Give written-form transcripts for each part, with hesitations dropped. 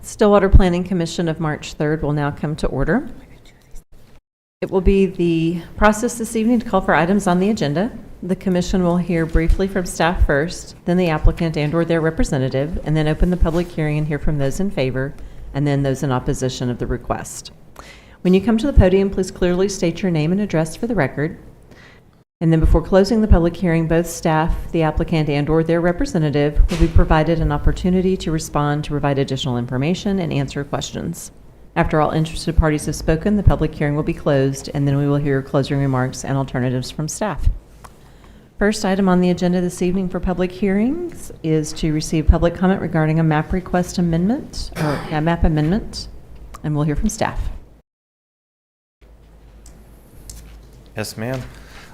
Stillwater Planning Commission of March 3rd will now come to order. It will be the process this evening to call for items on the agenda. The commission will hear briefly from staff first, then the applicant and/or their representative, and then open the public hearing and hear from those in favor, and then those in opposition of the request. When you come to the podium, please clearly state your name and address for the record. And then before closing the public hearing, both staff, the applicant, and/or their representative will be provided an opportunity to respond, to provide additional information, and answer questions. After all interested parties have spoken, the public hearing will be closed, and then we will hear closing remarks and alternatives from staff. First item on the agenda this evening for public hearings is to receive public comment regarding a map request amendment, or a map amendment, and we'll hear from staff. Yes, ma'am.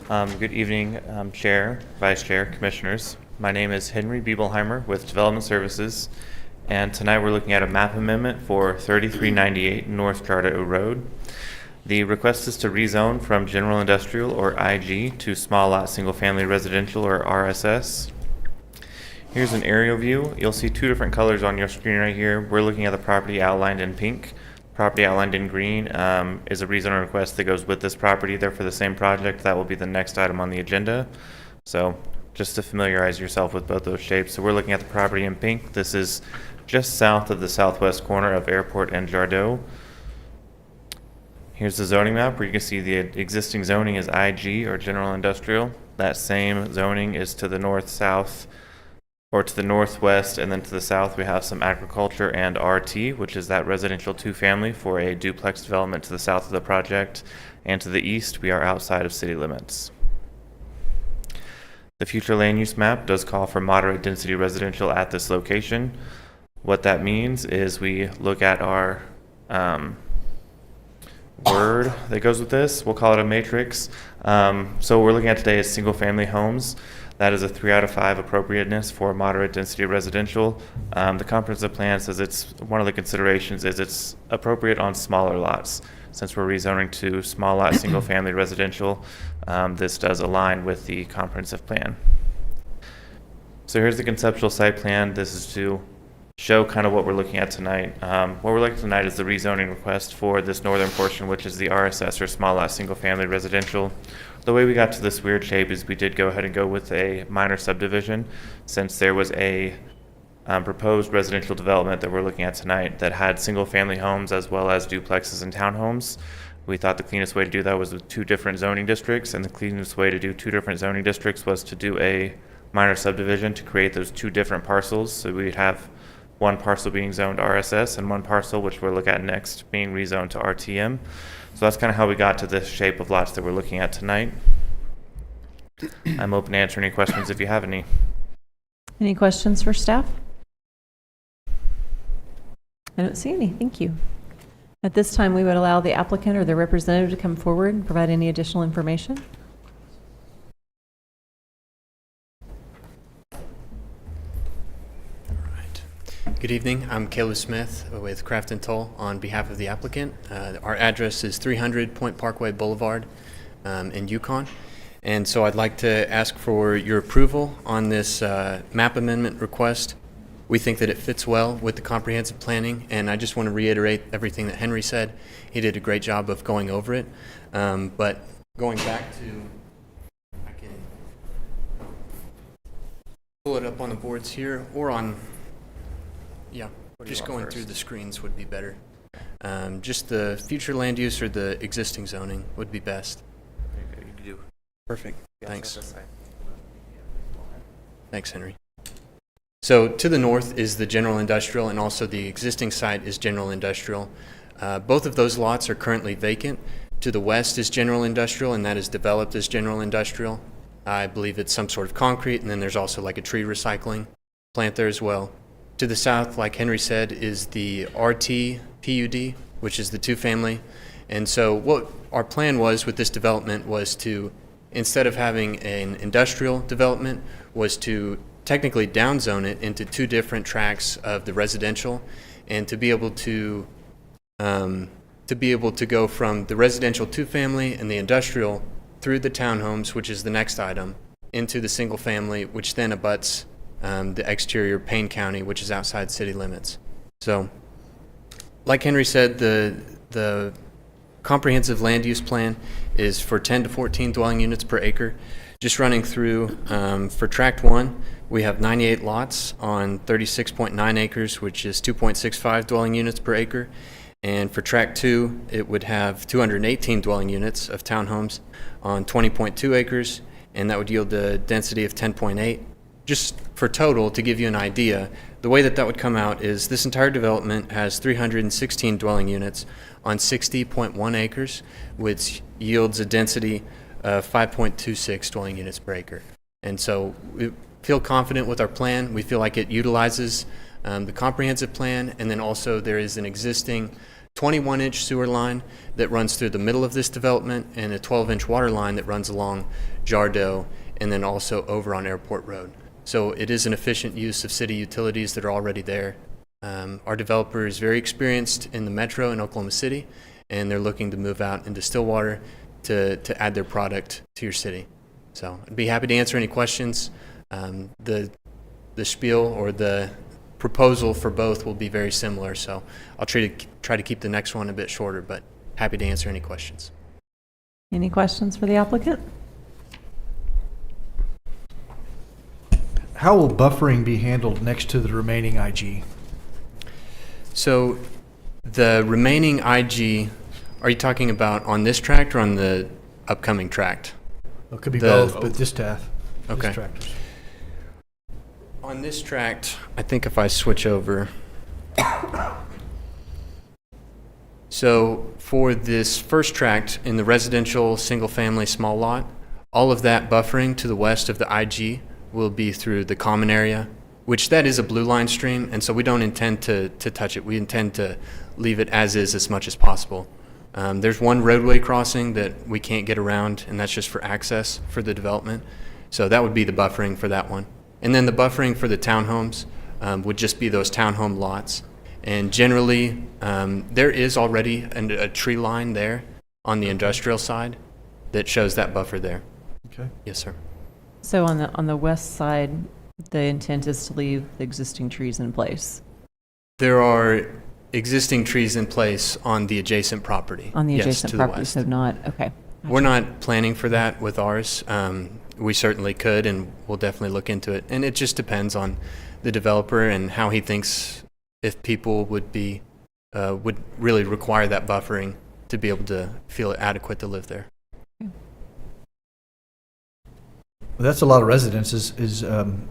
Good evening, Chair, Vice Chair, Commissioners. My name is Henry Biebelheimer with Development Services, and tonight we're looking at a map amendment for 3398 North Charter Road. The request is to rezone from General Industrial, or IG, to Small Lot Single Family Residential, or RSS. Here's an aerial view. You'll see two different colors on your screen right here. We're looking at the property outlined in pink. Property outlined in green is a rezoning request that goes with this property. They're for the same project. That will be the next item on the agenda. So just to familiarize yourself with both those shapes. So we're looking at the property in pink. This is just south of the southwest corner of Airport and Jardot. Here's the zoning map where you can see the existing zoning is IG, or General Industrial. That same zoning is to the north-south, or to the northwest, and then to the south we have some agriculture and RT, which is that residential two-family for a duplex development to the south of the project, and to the east we are outside of city limits. The future land use map does call for moderate density residential at this location. What that means is we look at our word that goes with this. We'll call it a matrix. So what we're looking at today is single family homes. That is a 3 out of 5 appropriateness for moderate density residential. The comprehensive plan says it's one of the considerations is it's appropriate on smaller lots. Since we're rezoning to small lot single family residential, this does align with the comprehensive plan. So here's the conceptual site plan. This is to show kind of what we're looking at tonight. What we're looking at tonight is the rezoning request for this northern portion, which is the RSS, or small lot single family residential. The way we got to this weird shape is we did go ahead and go with a minor subdivision, since there was a proposed residential development that we're looking at tonight that had single family homes as well as duplexes and townhomes. We thought the cleanest way to do that was with 2 different zoning districts, and the cleanest way to do 2 different zoning districts was to do a minor subdivision to create those 2 different parcels. So we'd have one parcel being zoned RSS and one parcel, which we'll look at next, being rezoned to RTM. So that's kind of how we got to this shape of lots that we're looking at tonight. I'm open to answer any questions if you have any. Any questions for staff? I don't see any. Thank you. At this time, we would allow the applicant or their representative to come forward and provide any additional information. Good evening. I'm Caleb Smith with Craft and Toll on behalf of the applicant. Our address is 300 Point Parkway Boulevard in Yukon. And so I'd like to ask for your approval on this map amendment request. We think that it fits well with the comprehensive planning, and I just want to reiterate everything that Henry said. He did a great job of going over it. But going back to, I can pull it up on the boards here or on. Yeah, just going through the screens would be better. Just the future land use or the existing zoning would be best. You do. Perfect. Thanks. Thanks, Henry. So to the north is the general industrial, and also the existing site is general industrial. Both of those lots are currently vacant. To the west is general industrial, and that is developed as general industrial. I believe it's some sort of concrete, and then there's also like a tree recycling plant there as well. To the south, like Henry said, is the RT PUD, which is the 2-family. And so what our plan was with this development was to, instead of having an industrial development, was to technically downzone it into 2 different tracts of the residential, and to be able to go from the residential 2-family and the industrial through the townhomes, which is the next item, into the single family, which then abuts the exterior Payne County, which is outside city limits. So like Henry said, the comprehensive land use plan is for 10 to 14 dwelling units per acre. Just running through, for Tract 1, we have 98 lots on 36.9 acres, which is 2.65 dwelling units per acre. And for Tract 2, it would have 218 dwelling units of townhomes on 20.2 acres, and that would yield a density of 10.8. Just for total, to give you an idea, the way that would come out is this entire development has 316 dwelling units on 60.1 acres, which yields a density of 5.26 dwelling units per acre. And so we feel confident with our plan. We feel like it utilizes the comprehensive plan, and then also there is an existing 21-inch sewer line that runs through the middle of this development and a 12-inch water line that runs along Jardeau and then also over on Airport Road. So it is an efficient use of city utilities that are already there. Our developer is very experienced in the metro in Oklahoma City, and they're looking to move out into Stillwater to add their product to your city. So I'd be happy to answer any questions. The spiel or the proposal for both will be very similar, so I'll try to keep the next one a bit shorter, but happy to answer any questions. Any questions for the applicant? How will buffering be handled next to the remaining IG? So the remaining IG, are you talking about on this tract or on the upcoming tract? It could be both, but this Okay. tractors. On this tract, I think if I switch over. So for this first tract in the residential single-family small lot, all of that buffering to the west of the IG will be through the common area, which that is a blue line stream, and so we don't intend to touch it. We intend to leave it as much as possible. There's one roadway crossing that we can't get around, and that's just for access for the development. So that would be the buffering for that one. And then the buffering for the townhomes would just be those townhome lots. And generally, there is already a tree line there on the industrial side that shows that buffer there. Okay. Yes, sir. So on the west side, the intent is to leave the existing trees in place. There are existing trees in place on the adjacent property. On the Yes, adjacent to the property, west. so not, okay. We're not planning for that with ours. We certainly could, and we'll definitely look into it. And it just depends on the developer and how he thinks if people would really require that buffering to be able to feel adequate to live there. Well, that's a lot of residences. I'm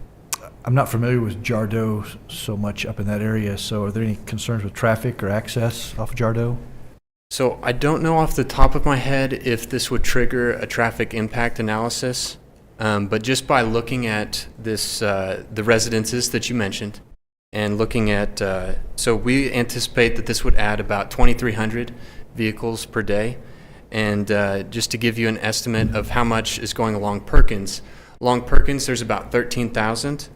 not familiar with Jardeau so much up in that area, so are there any concerns with traffic or access off of Jardeau? So I don't know off the top of my head if this would trigger a traffic impact analysis, but just by looking at this, the residences that you mentioned, and looking at, so we anticipate that this would add about 2,300 vehicles per day. And just to give you an estimate of how much is going along Perkins there's about 13,000,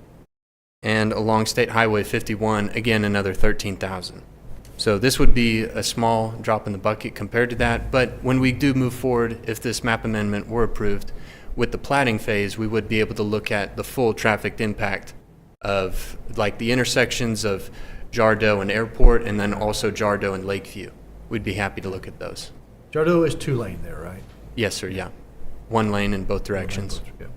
and along State Highway 51, again, another 13,000. So this would be a small drop in the bucket compared to that, but when we do move forward, if this map amendment were approved, with the plating phase, we would be able to look at the full traffic impact of like the intersections of Jardeau and Airport, and then also Jardeau and Lakeview. We'd be happy to look at those. Jardeau is 2-lane there, right? Yes, sir, yeah. One lane in both directions. Yeah.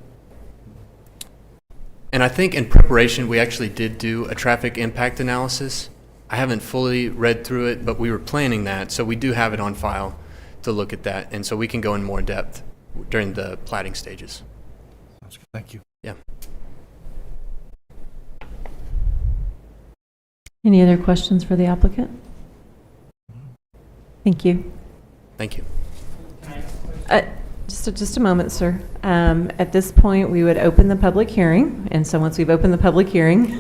And I think in preparation, we actually did do a traffic impact analysis. I haven't fully read through it, but we were planning that, so we do have it on file to look at that, and so we can go in more depth during the plating stages. Sounds good. Thank you. Yeah. Any other questions for the applicant? Thank you. Thank you. Just a moment, sir. At this point, we would open the public hearing, and so once we've opened the public hearing,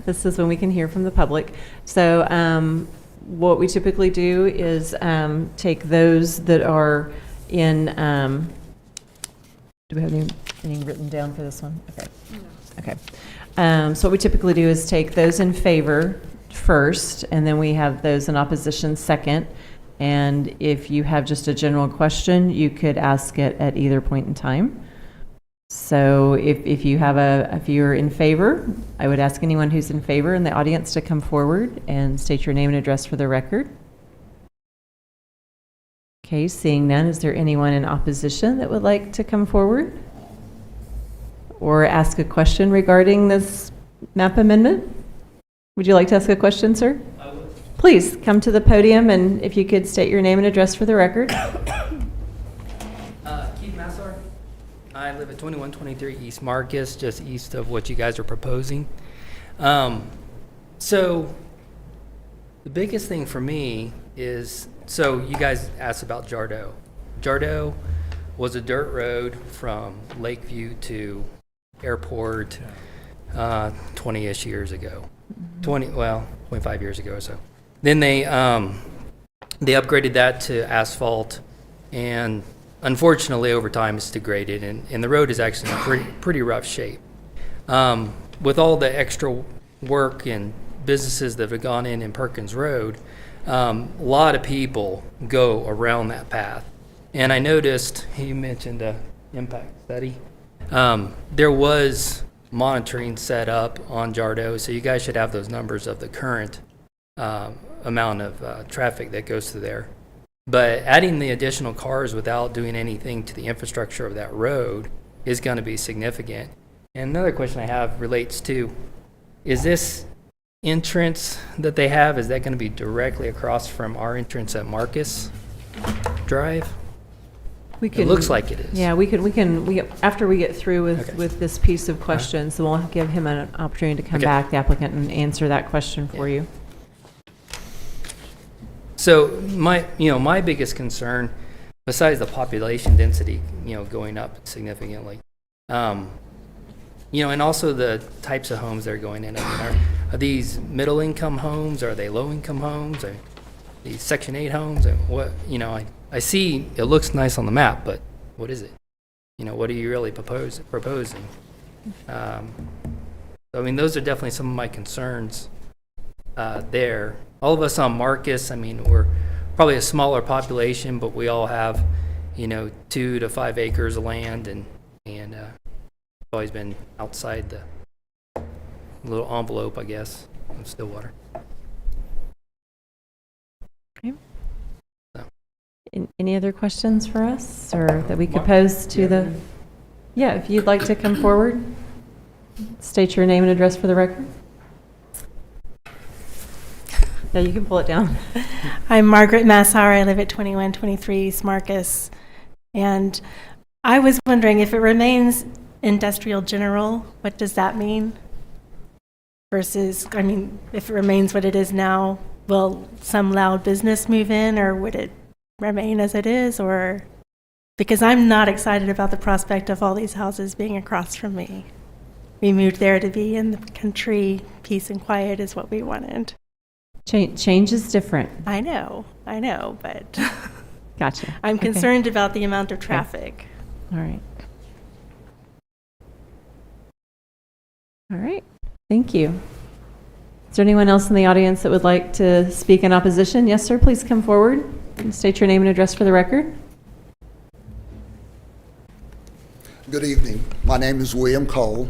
this is when we can hear from the public. So what we typically do is take those that are in, do we have anything written down for this one? Okay. Okay. So what we typically do is take those in favor first, and then we have those in opposition second. And if you have just a general question, you could ask it at either point in time. So if you're in favor, I would ask anyone who's in favor in the audience to come forward and state your name and address for the record. Okay, seeing none, is there anyone in opposition that would like to come forward or ask a question regarding this map amendment? Would you like to ask a question, sir? I would. Please come to the podium, and if you could state your name and address for the record. Keith Massar. I live at 2123 East Marcus, just east of what you guys are proposing. So the biggest thing for me is, so you guys asked about Jardo. Jardo was a dirt road from Lakeview to Airport 20-ish years ago. 25 years ago or so. Then they upgraded that to asphalt, and unfortunately over time it's degraded, and the road is actually in pretty rough shape. With all the extra work and businesses that have gone in Perkins Road, a lot of people go around that path. And I noticed, you mentioned a impact study. There was monitoring set up on Jardo, so you guys should have those numbers of the current amount of traffic that goes through there. But adding the additional cars without doing anything to the infrastructure of that road is going to be significant. And another question I have relates to, is this entrance that they have, is that going to be directly across from our entrance at Marcus Drive? It looks like it is. Yeah, after we get through Okay. with this piece of questions, then we'll give him an opportunity to come Okay. back, the applicant, and answer that question for you. So my biggest concern, besides the population density, going up significantly, and also the types of homes that are going in. I mean, are these middle income homes? Are they low income homes? Are these Section 8 homes? And what, I see it looks nice on the map, but what is it? What are you really proposing? I mean, those are definitely some of my concerns there. All of us on Marcus, I mean, we're probably a smaller population, but we all have, 2 to 5 acres of land, and always been outside the little envelope, I guess, of Stillwater. Okay. Any other questions for us, or that we could pose to the? Yeah, if you'd like to come forward, state your name and address for the record. Yeah, you can pull it down. I'm Margaret Massar. I live at 2123 East Marcus. And I was wondering, if it remains industrial general, what does that mean? Versus, I mean, if it remains what it is now, will some loud business move in, or would it remain as it is? Or, because I'm not excited about the prospect of all these houses being across from me. We moved there to be in the country. Peace and quiet is what we wanted. Change is different. I know, but Gotcha. I'm Okay. concerned about the amount of traffic. All right. All right. Thank you. Is there anyone else in the audience that would like to speak in opposition? Yes, sir. Please come forward and state your name and address for the record. Good evening. My name is William Cole.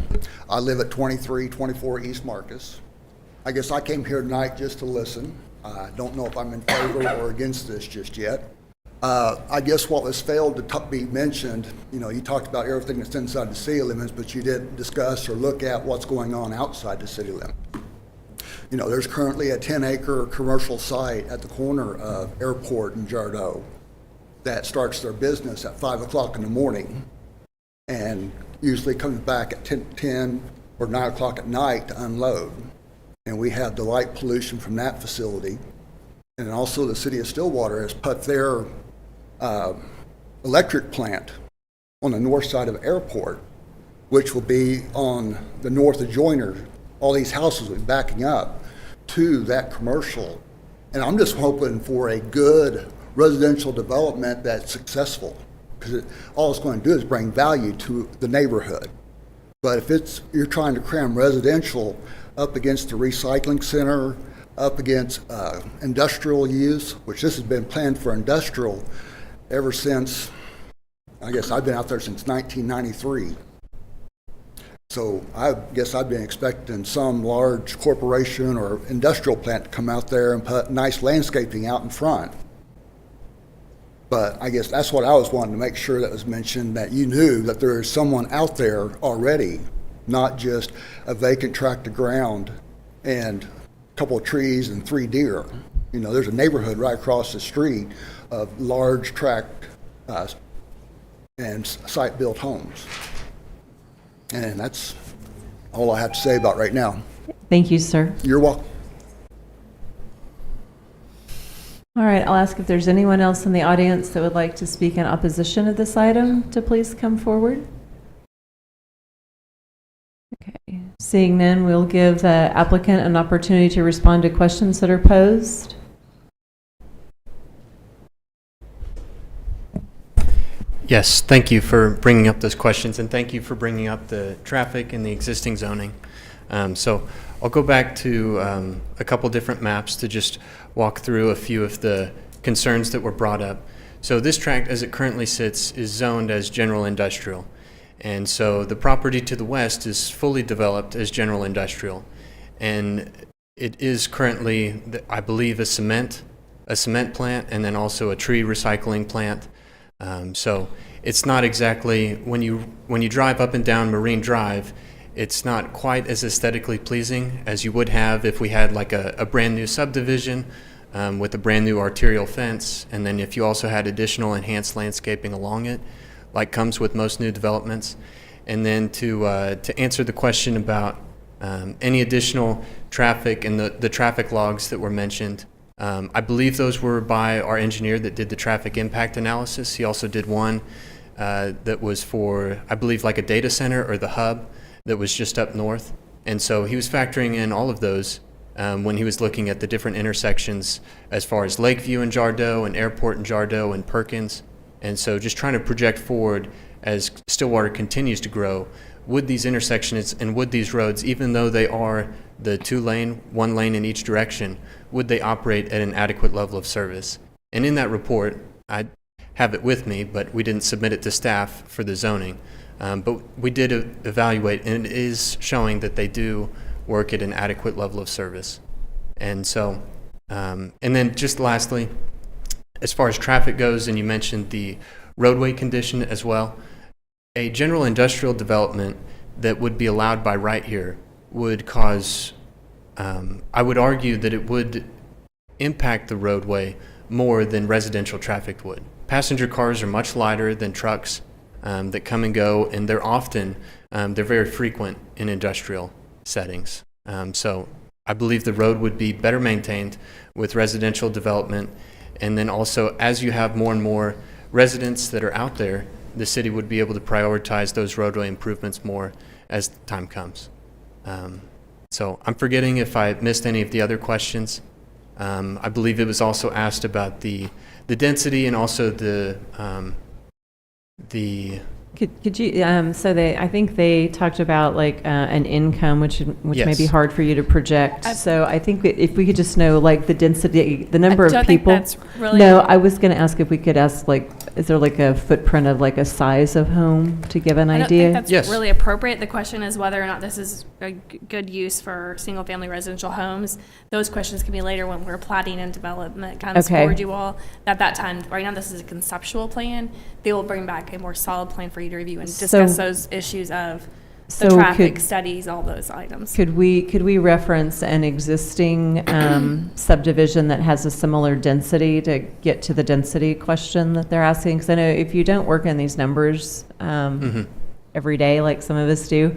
I live at 2324 East Marcus. I guess I came here tonight just to listen. I don't know if I'm in favor or against this just yet. I guess what was failed to be mentioned, you talked about everything that's inside the city limits, but you didn't discuss or look at what's going on outside the city limit. There's currently a 10-acre commercial site at the corner of Airport and Jardo that starts their business at 5 o'clock in the morning and usually comes back at 10 or 9 o'clock at night to unload. And we have the light pollution from that facility. And also the city of Stillwater has put their electric plant on the north side of Airport, which will be on the north adjoiner. All these houses will be backing up to that commercial. And I'm just hoping for a good residential development that's successful, because all it's going to do is bring value to the neighborhood. But if you're trying to cram residential up against the recycling center, up against industrial use, which this has been planned for industrial ever since, I guess I've been out there since 1993. So I guess I'd been expecting some large corporation or industrial plant to come out there and put nice landscaping out in front. But I guess that's what I was wanting to make sure that was mentioned, that you knew that there is someone out there already, not just a vacant tract of ground and a couple of trees and 3 deer. You know, there's a neighborhood right across the street of large tract and site-built homes. And that's all I have to say about right now. Thank you, sir. You're welcome. All right, I'll ask if there's anyone else in the audience that would like to speak in opposition of this item to please come forward. Okay, seeing none, we'll give the applicant an opportunity to respond to questions that are posed. Yes, thank you for bringing up those questions, and thank you for bringing up the traffic and the existing zoning. So I'll go back to a couple different maps to just walk through a few of the concerns that were brought up. So this tract, as it currently sits, is zoned as general industrial. And so the property to the west is fully developed as general industrial. And it is currently, I believe, a cement plant, and then also a tree recycling plant. So it's not exactly, when you drive up and down Marine Drive, it's not quite as aesthetically pleasing as you would have if we had like a brand new subdivision with a brand new arterial fence, and then if you also had additional enhanced landscaping along it, like comes with most new developments. And then to answer the question about any additional traffic and the traffic logs that were mentioned, I believe those were by our engineer that did the traffic impact analysis. He also did one that was for, I believe, like a data center or the hub that was just up north. And so he was factoring in all of those when he was looking at the different intersections as far as Lakeview and Jardeau and Airport and Jardeau and Perkins. And so just trying to project forward as Stillwater continues to grow, would these intersections and would these roads, even though they are the 2-lane, 1 lane in each direction, would they operate at an adequate level of service? And in that report, I have it with me, but we didn't submit it to staff for the zoning. But we did evaluate, and it is showing that they do work at an adequate level of service. And so, and then just lastly, as far as traffic goes, and you mentioned the roadway condition as well, a general industrial development that would be allowed by right here would cause, I would argue that it would impact the roadway more than residential traffic would. Passenger cars are much lighter than trucks that come and go, and they're often, they're very frequent in industrial settings. So I believe the road would be better maintained with residential development. And then also, as you have more and more residents that are out there, the city would be able to prioritize those roadway improvements more as time comes. So I'm forgetting if I missed any of the other questions. I believe it was also asked about the density and also the Could you, I think they talked about like an income, which may Yes. be hard for you to project. So I think that if we could just know like the density, the number of don't think people. that's really- No, I was going to ask if we could ask like, is there like a footprint of like a size of home to give an I don't idea? think that's Yes. really appropriate. The question is whether or not this is a good use for single-family residential homes. Those questions can be later when we're platting and development comes Okay. forward, you all. At that time, right now, this is a conceptual plan. They will bring back a more solid plan for you to review and discuss those issues of the So traffic could- studies, all those items. Could we reference an existing subdivision that has a similar density to get to the density question that they're asking? Because I know if you don't work in these numbers every day, like some of us do,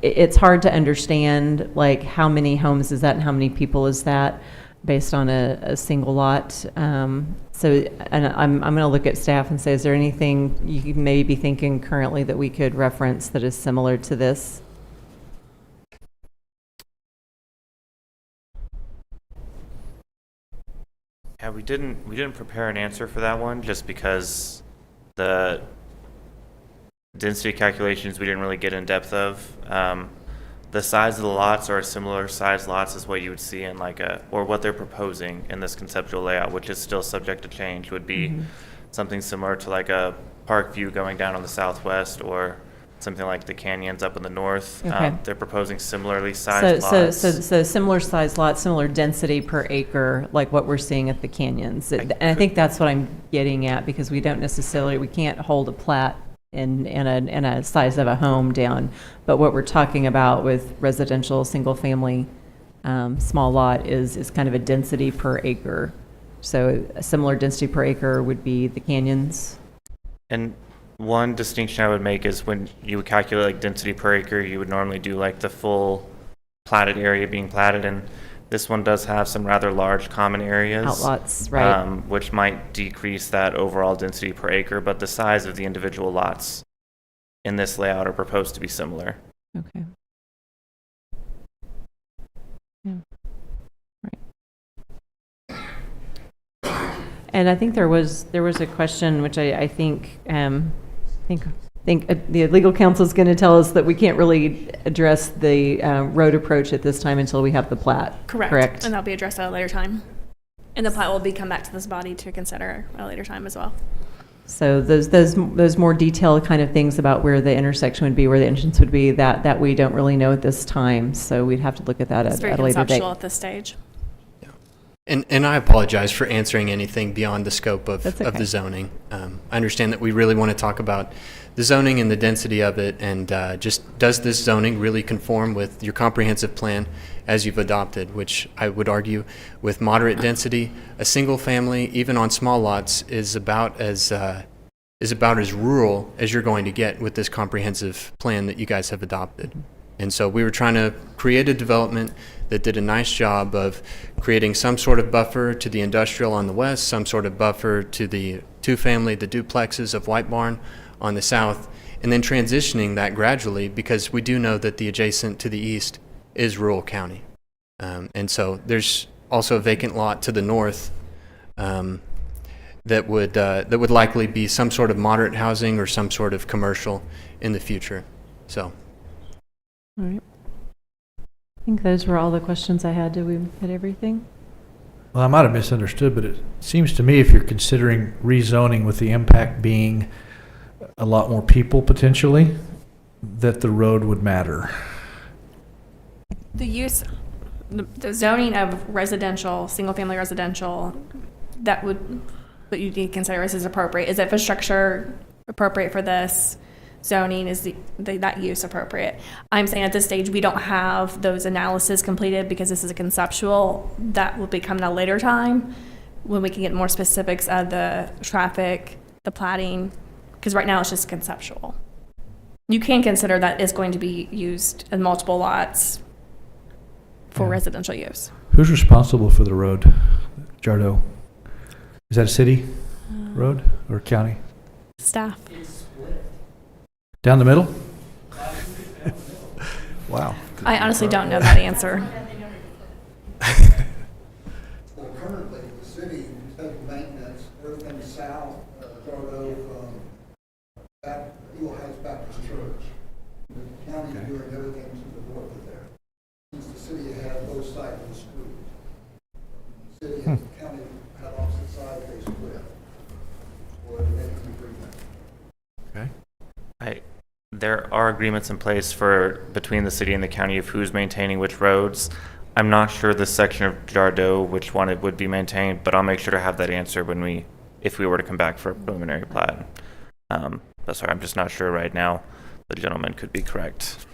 it's hard to understand like how many homes is that and how many people is that based on a single lot. So and I'm going to look at staff and say, is there anything you could maybe be thinking currently that we could reference that is similar to this? Yeah, we didn't prepare an answer for that one just because the density calculations we didn't really get in depth of. The size of the lots are similar size lots as what you would see in like or what they're proposing in this conceptual layout, which is still subject to change, would be something similar to like a Park View going down on the southwest or something like the canyons up in the north. Okay. They're proposing similarly So, sized lots. so similar size lots, similar density per acre, like what we're seeing at the canyons. And I think that's what I'm getting at, because we can't hold a plat in a size of a home down. But what we're talking about with residential, single-family, small lot is kind of a density per acre. So a similar density per acre would be the canyons. And one distinction I would make is when you would calculate like density per acre, you would normally do like the full platted area being platted, and this one does have some rather large common areas. Outlots, right. Which might decrease that overall density per acre, but the size of the individual lots in this layout are proposed to be similar. Okay. Yeah. Right. And I think there was a question, which I think the legal counsel is going to tell us that we can't really address the road approach at this time until we have the plat. Correct. And that'll be addressed at a later time. And the plat will come back to this body to consider at a later time as well. So those more detailed kind of things about where the intersection would be, where the entrance would be, that we don't really know at this time. So we'd have to look at that It's very at a later date. conceptual at this stage. And I apologize for answering anything beyond the scope of the zoning. I understand that we really want to talk about the zoning and the density of it, and just does this zoning really conform with your comprehensive plan as you've adopted, which I would argue with moderate density, a single family, even on small lots, is about as rural as you're going to get with this comprehensive plan that you guys have adopted. And so we were trying to create a development that did a nice job of creating some sort of buffer to the industrial on the west, some sort of buffer to the two-family, the duplexes of White Barn on the south, and then transitioning that gradually, because we do know that the adjacent to the east is rural county. And so there's also a vacant lot to the north that would likely be some sort of moderate housing or some sort of commercial in the future. So. All right. I think those were all the questions I had. Did we hit everything? Well, I might have misunderstood, but it seems to me if you're considering rezoning with the impact being a lot more people potentially, that the road would matter. The zoning of residential, single-family residential, what you need to consider is appropriate. Is infrastructure appropriate for this? Zoning, is that use appropriate? I'm saying at this stage we don't have those analyses completed because this is a conceptual. That will become at a later time when we can get more specifics of the traffic, the plating, because right now it's just conceptual. You can consider that is going to be used in multiple lots for residential use. Who's responsible for the road, Jardo? Is that a city road or county? Staff. Down the middle? Wow. I honestly don't know that answer. Well, currently, the city does maintenance, everything south of Jardo from Eagle Heights Baptist Church. The county is doing everything to the north of there. Since the city had both sides of the street. The city and the county had opposite sides, they split. Or they made an agreement. Okay. There are agreements in place between the city and the county of who's maintaining which roads. I'm not sure this section of Jardo, which one it would be maintained, but I'll make sure to have that answer if we were to come back for a preliminary plat. But sorry, I'm just not sure right now. The gentleman could be correct.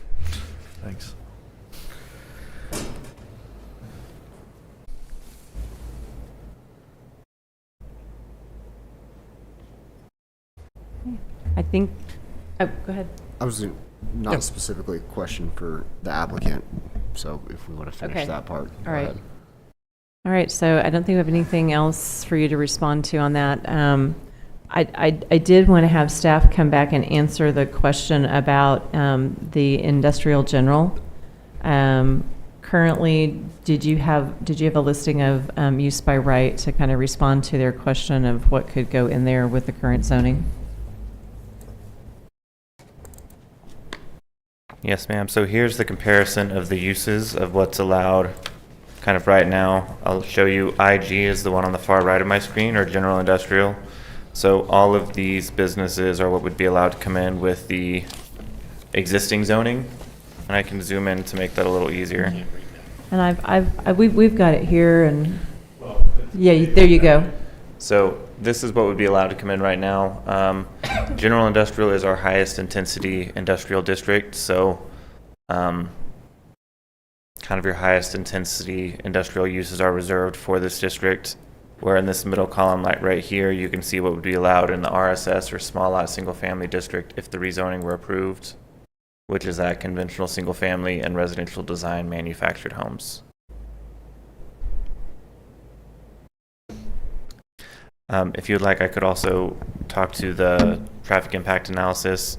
Thanks. I think. Oh, go ahead. I was not specifically a question for the applicant, so if we want to finish Okay. that part. All right. All right, so I don't think we have anything else for you to respond to on that. I did want to have staff come back and answer the question about the industrial general. Currently, did you have a listing of use by right to kind of respond to their question of what could go in there with the current zoning? Yes, ma'am. So here's the comparison of the uses of what's allowed kind of right now. I'll show you IG is the one on the far right of my screen, or general industrial. So all of these businesses are what would be allowed to come in with the existing zoning, and I can zoom in to make that a little easier. And we've got it here, and, yeah, there you go. So this is what would be allowed to come in right now. General industrial is our highest intensity industrial district, so kind of your highest intensity industrial uses are reserved for this district. Where in this middle column, like right here, you can see what would be allowed in the RSS or small lot single family district if the rezoning were approved, which is that conventional single family and residential design manufactured homes. If you'd like, I could also talk to the traffic impact analysis.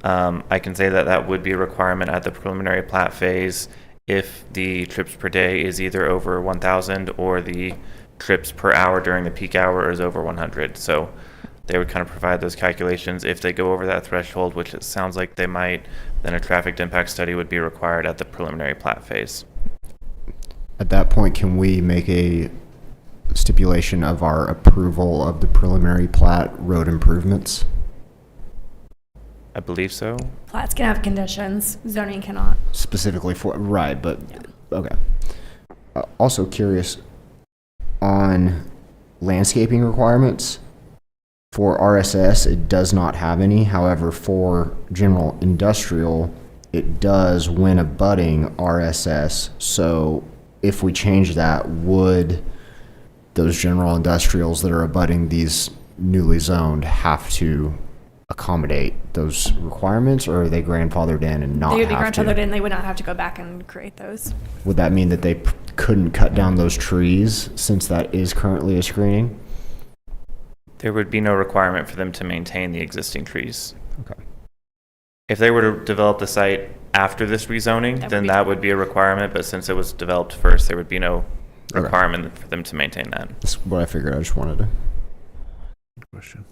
I can say that that would be a requirement at the preliminary plat phase if the trips per day is either over 1,000 or the trips per hour during the peak hour is over 100. So they would kind of provide those calculations. If they go over that threshold, which it sounds like they might, then a traffic impact study would be required at the preliminary plat phase. At that point, can we make a stipulation of our approval of the preliminary plat road improvements? I believe so. Plats can have conditions, zoning cannot. Specifically for, right, but, okay. Also curious, on landscaping requirements, for RSS, it does not have any. However, for general industrial, it does when abutting RSS. So if we change that, would those general industrials that are abutting these newly zoned have to accommodate those requirements, or are they grandfathered in and not They would be have to? grandfathered in, they would not have to go back and create those. Would that mean that they couldn't cut down those trees since that is currently a screening? There would be no requirement for them to maintain the existing trees. Okay. If they were to develop the site after this rezoning, then that would be a requirement, but since it was developed first, there would be no requirement for them to maintain that. That's what I figured. I just wanted to. Good question.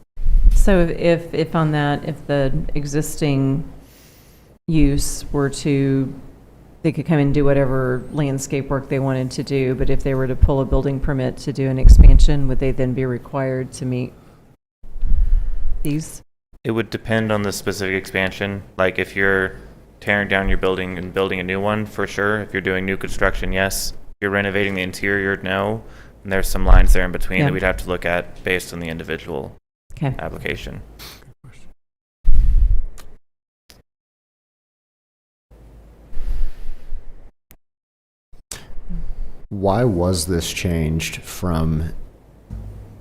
So if on that, if the existing use were to, they could come and do whatever landscape work they wanted to do, but if they were to pull a building permit to do an expansion, would they then be required to meet these? It would depend on the specific expansion. Like if you're tearing down your building and building a new one, for sure. If you're doing new construction, yes. If you're renovating the interior, no. And there's some lines there in between that we'd have to look at based on the individual application. Why was this changed from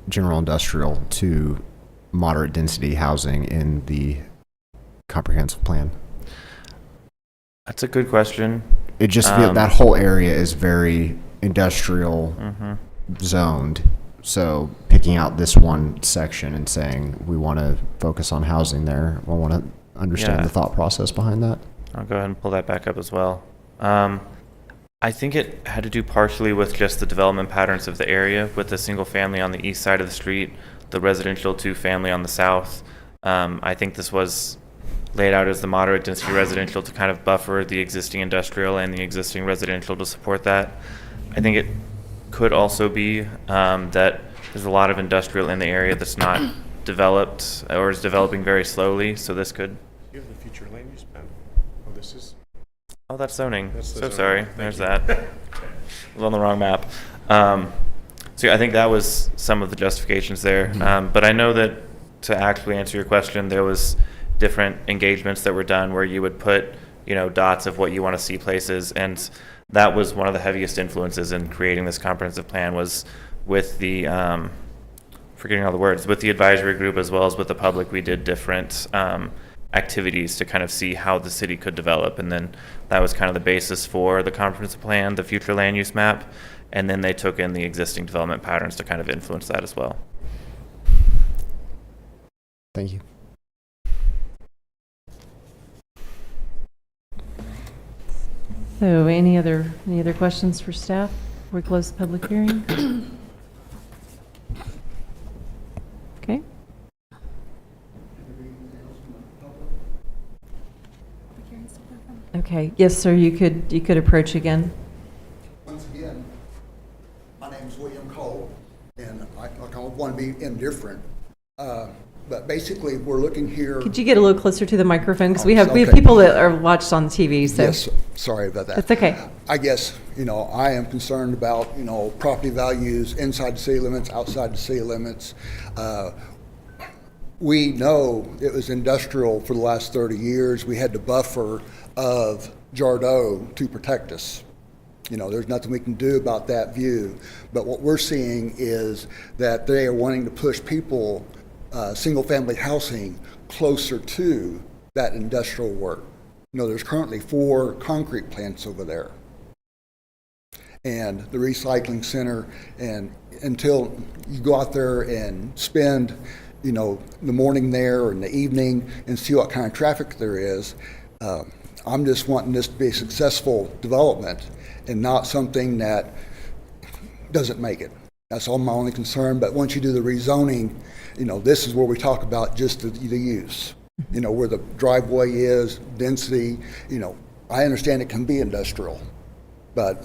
general industrial to moderate density housing in the comprehensive plan? That's a good question. It just feels that whole area is very industrial zoned. So picking out this one section and saying we want to focus on housing there, I want to understand the thought process behind that. I'll go ahead and pull that back up as well. I think it had to do partially with just the development patterns of the area, with the single family on the east side of the street, the residential 2-family on the south. I think this was laid out as the moderate density residential to kind of buffer the existing industrial and the existing residential to support that. I think it could also be that there's a lot of industrial in the area that's not developed or is developing very slowly, so this could... You have the future land use plan. Oh, this is... Oh, that's zoning. That's the So zoning. sorry. Thank There's you. that. It was on the wrong map. So I think that was some of the justifications there. But I know that to actually answer your question, there was different engagements that were done where you would put, dots of what you want to see places. And that was one of the heaviest influences in creating this comprehensive plan was with the, forgetting all the words, with the advisory group as well as with the public, we did different activities to kind of see how the city could develop. And then that was kind of the basis for the comprehensive plan, the future land use map. And then they took in the existing development patterns to kind of influence that as well. Thank you. So any other questions for staff before we close the public hearing? Okay. Okay, yes, sir, you could approach again. Once again, my name is William Cole, and I don't want to be indifferent. But basically, we're looking here. Could you get a little closer to the microphone? Because we have Okay. people that are watched on TV, so. Yes, sorry about that. That's okay. I guess, I am concerned about, property values inside the city limits, outside the city limits. We know it was industrial for the last 30 years. We had the buffer of Jardot to protect us. There's nothing we can do about that view. But what we're seeing is that they are wanting to push people, single-family housing, closer to that industrial work. There's currently 4 concrete plants over there. And the recycling center, and until you go out there and spend, the morning there or in the evening and see what kind of traffic there is, I'm just wanting this to be a successful development and not something that doesn't make it. That's all my only concern. But once you do the rezoning, this is where we talk about just the use. Where the driveway is, density. I understand it can be industrial, but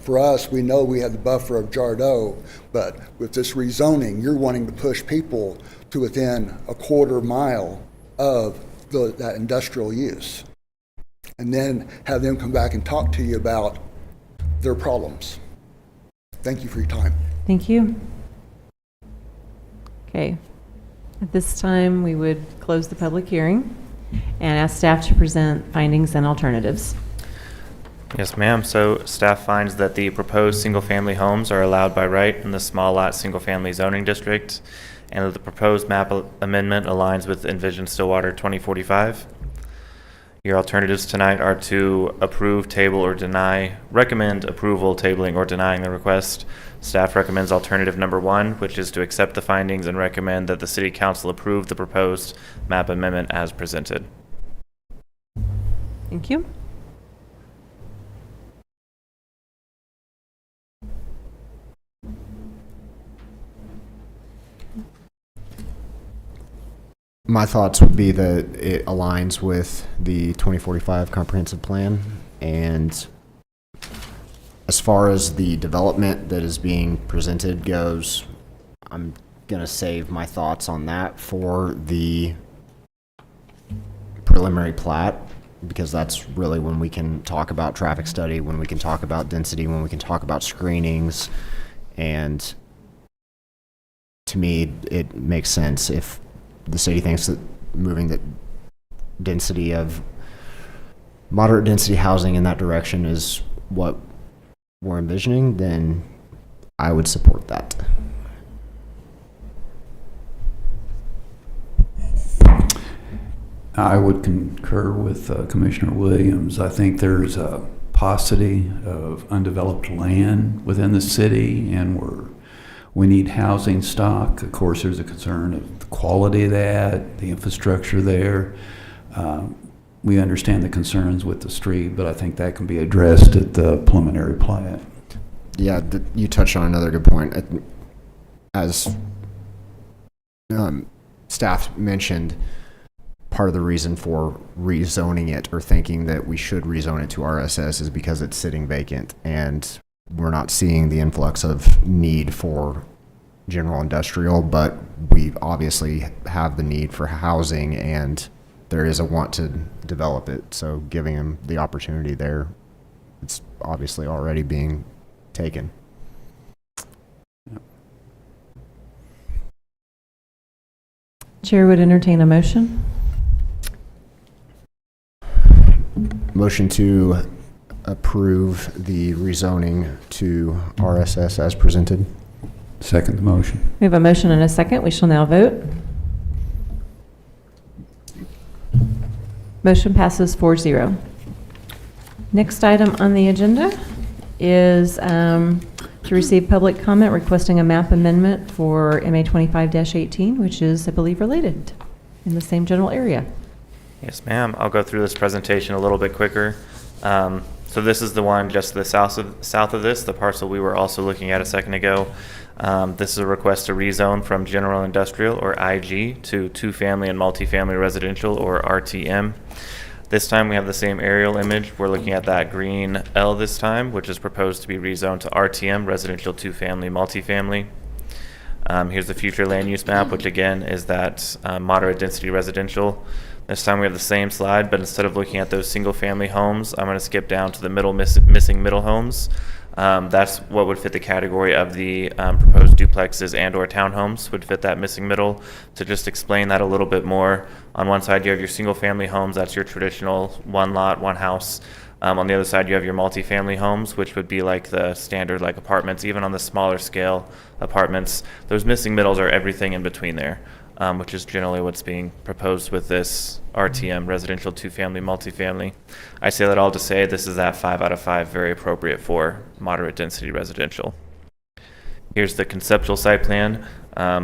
for us, we know we have the buffer of Jardot. But with this rezoning, you're wanting to push people to within a quarter mile of that industrial use, and then have them come back and talk to you about their problems. Thank you for your time. Thank you. Okay. At this time, we would close the public hearing and ask staff to present findings and alternatives. Yes, ma'am. So staff finds that the proposed single-family homes are allowed by right in the small lot single-family zoning district, and that the proposed map amendment aligns with Envision Stillwater 2045. Your alternatives tonight are to approve, table, or deny, recommend approval, tabling, or denying the request. Staff recommends alternative number 1, which is to accept the findings and recommend that the City Council approve the proposed map amendment as presented. Thank you. My thoughts would be that it aligns with the 2045 comprehensive plan, and as far as the development that is being presented goes, I'm going to save my thoughts on that for the preliminary plat, because that's really when we can talk about traffic study, when we can talk about density, when we can talk about screenings. And to me, it makes sense if the city thinks that moving the density of moderate density housing in that direction is what we're envisioning, then I would support that. I would concur with Commissioner Williams. I think there's a paucity of undeveloped land within the city, and we need housing stock. Of course, there's a concern of the quality of that, the infrastructure there. We understand the concerns with the street, but I think that can be addressed at the preliminary plat. Yeah, you touched on another good point. As staff mentioned, part of the reason for rezoning it or thinking that we should rezone it to RSS is because it's sitting vacant, and we're not seeing the influx of need for general industrial, but we obviously have the need for housing, and there is a want to develop it. So giving them the opportunity there, it's obviously already being taken. Chair would entertain a motion. Motion to approve the rezoning to RSS as presented. Second the motion. We have a motion and a second. We shall now vote. Motion passes 4-0. Next item on the agenda is to receive public comment requesting a map amendment for MA 25-18, which is, I believe, related in the same general area. Yes, ma'am. I'll go through this presentation a little bit quicker. So this is the one just to the south of this, the parcel we were also looking at a second ago. This is a request to rezone from general industrial, or IG, to two-family and multifamily residential, or RTM. This time we have the same aerial image. We're looking at that green L this time, which is proposed to be rezoned to RTM, residential two-family, multifamily. Here's the future land use map, which again is that moderate density residential. This time we have the same slide, but instead of looking at those single family homes, I'm going to skip down to the missing middle homes. That's what would fit the category of the proposed duplexes and or townhomes would fit that missing middle. To just explain that a little bit more, on one side you have your single family homes, that's your traditional one lot, one house. On the other side you have your multifamily homes, which would be like the standard like apartments, even on the smaller scale apartments. Those missing middles are everything in between there, which is generally what's being proposed with this RTM, residential two-family, multifamily. I say that all to say this is that 5 out of 5, very appropriate for moderate density residential. Here's the conceptual site plan,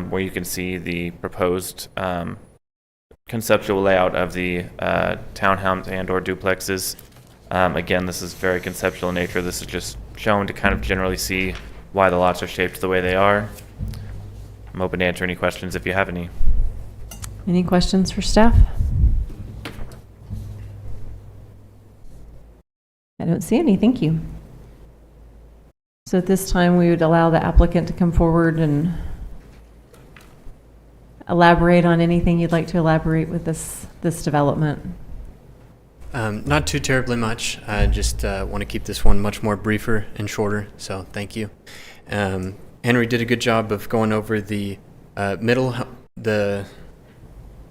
where you can see the proposed conceptual layout of the townhomes and or duplexes. Again, this is very conceptual in nature. This is just shown to kind of generally see why the lots are shaped the way they are. I'm open to answer any questions if you have any. Any questions for staff? I don't see any. Thank you. So at this time, we would allow the applicant to come forward and elaborate on anything you'd like to elaborate with this development. Not too terribly much. I just want to keep this one much more briefer and shorter, so thank you. Henry did a good job of going over the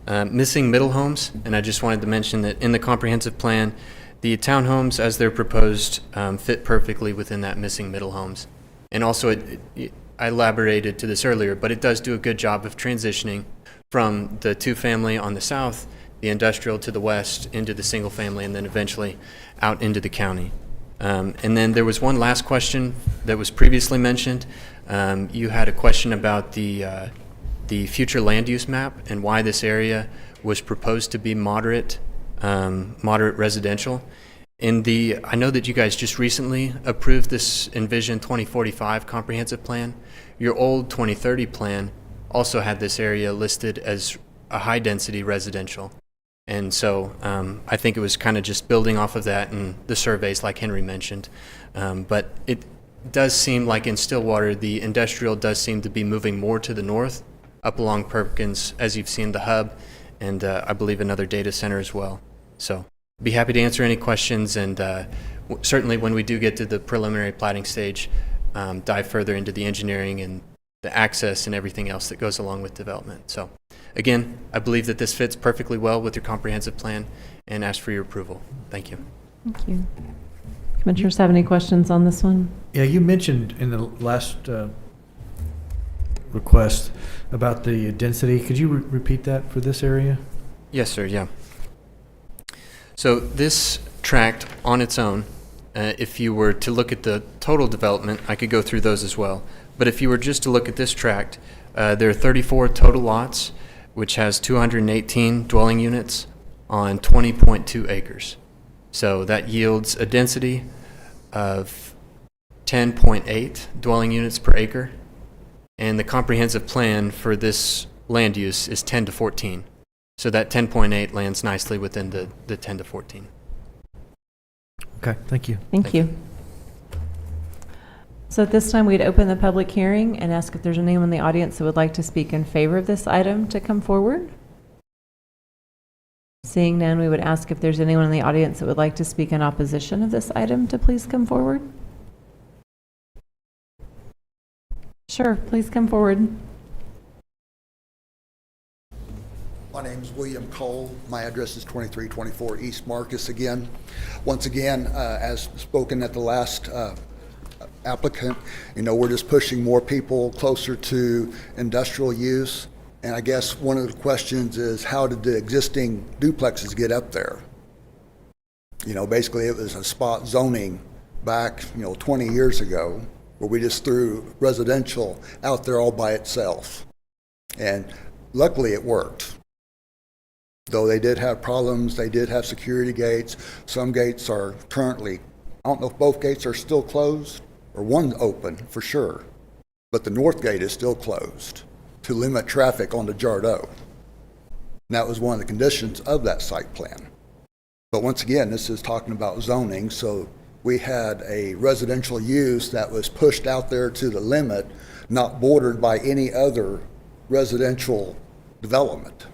missing middle homes, and I just wanted to mention that in the comprehensive plan, the townhomes as they're proposed fit perfectly within that missing middle homes. And also, I elaborated to this earlier, but it does do a good job of transitioning from the two-family on the south, the industrial to the west, into the single-family, and then eventually out into the county. And then there was one last question that was previously mentioned. You had a question about the future land use map and why this area was proposed to be moderate residential. I know that you guys just recently approved this Envision 2045 comprehensive plan. Your old 2030 plan also had this area listed as a high density residential. And so I think it was kind of just building off of that and the surveys like Henry mentioned. But it does seem like in Stillwater, the industrial does seem to be moving more to the north, up along Perkins, as you've seen the hub, and I believe another data center as well. So be happy to answer any questions, and certainly when we do get to the preliminary plating stage, dive further into the engineering and the access and everything else that goes along with development. So again, I believe that this fits perfectly well with your comprehensive plan and ask for your approval. Thank you. Thank you. Commissioners have any questions on this one? Yeah, you mentioned in the last request about the density. Could you repeat that for this area? Yes, sir, yeah. So this tract on its own, if you were to look at the total development, I could go through those as well. But if you were just to look at this tract, there are 34 total lots, which has 218 dwelling units on 20.2 acres. So that yields a density of 10.8 dwelling units per acre. And the comprehensive plan for this land use is 10 to 14. So that 10.8 lands nicely within the 10 to 14. Okay, thank you. Thank you. So at this time, we'd open the public hearing and ask if there's anyone in the audience that would like to speak in favor of this item to come forward. Seeing none, we would ask if there's anyone in the audience that would like to speak in opposition of this item to please come forward. Sure, please come forward. My name is William Cole. My address is 2324 East Marcus again. Once again, as spoken at the last applicant, we're just pushing more people closer to industrial use. And I guess one of the questions is, how did the existing duplexes get up there? Basically it was a spot zoning back, 20 years ago, where we just threw residential out there all by itself. And luckily it worked. Though they did have problems, they did have security gates. Some gates are currently, I don't know if both gates are still closed, or one's open for sure, but the north gate is still closed to limit traffic onto Jardo. And that was one of the conditions of that site plan. But once again, this is talking about zoning, so we had a residential use that was pushed out there to the limit not bordered by any other residential development.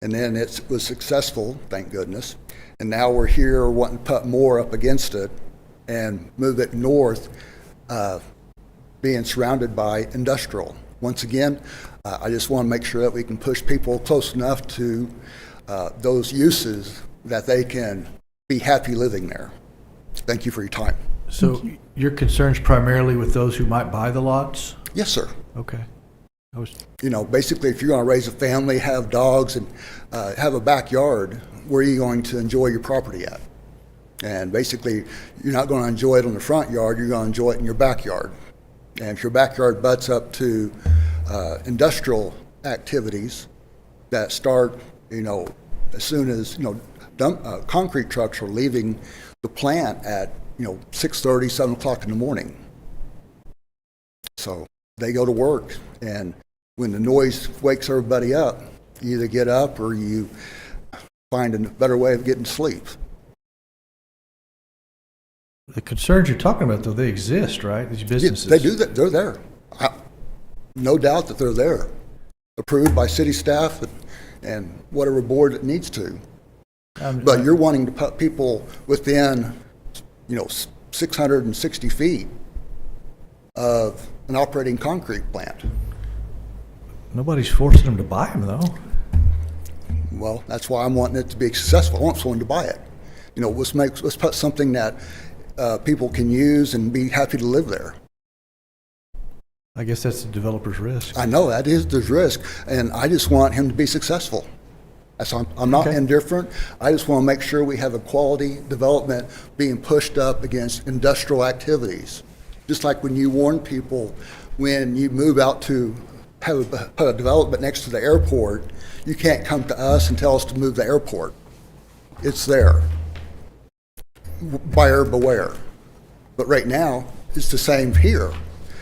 And then it was successful, thank goodness. And now we're here wanting to put more up against it and move it north, being surrounded by industrial. Once again, I just want to make sure that we can push people close enough to those uses that they can be happy living there. Thank you for your time. So your concern's primarily with those who might buy the lots? Yes, sir. Okay. You know, basically, if you're going to raise a family, have dogs, and have a backyard, where are you going to enjoy your property at? And basically, you're not going to enjoy it on the front yard, you're going to enjoy it in your backyard. And if your backyard butts up to industrial activities that start, you know, as soon as, you know, concrete trucks are leaving the plant at, you know, 6:30, 7 o'clock in the morning. So they go to work, and when the noise wakes everybody up, you either get up or you find a better way of getting sleep. The concerns you're talking about, though, they exist, right? These businesses. They do that. They're there. No doubt that they're there. Approved by city staff and whatever board it needs to. But you're wanting to put people within, you know, 660 feet of an operating concrete plant. Nobody's forcing them to buy them, though. Well, that's why I'm wanting it to be successful. I want someone to buy it. You know, let's put something that people can use and be happy to live there. I guess that's the developer's risk. I know that is the risk, and I just want him to be successful. I'm not indifferent. I just want to make sure we have a quality development being pushed up against industrial activities. Just like when you warn people when you move out to put a development next to the airport, you can't come to us and tell us to move the airport. It's there. Buyer beware. But right now, it's the same here.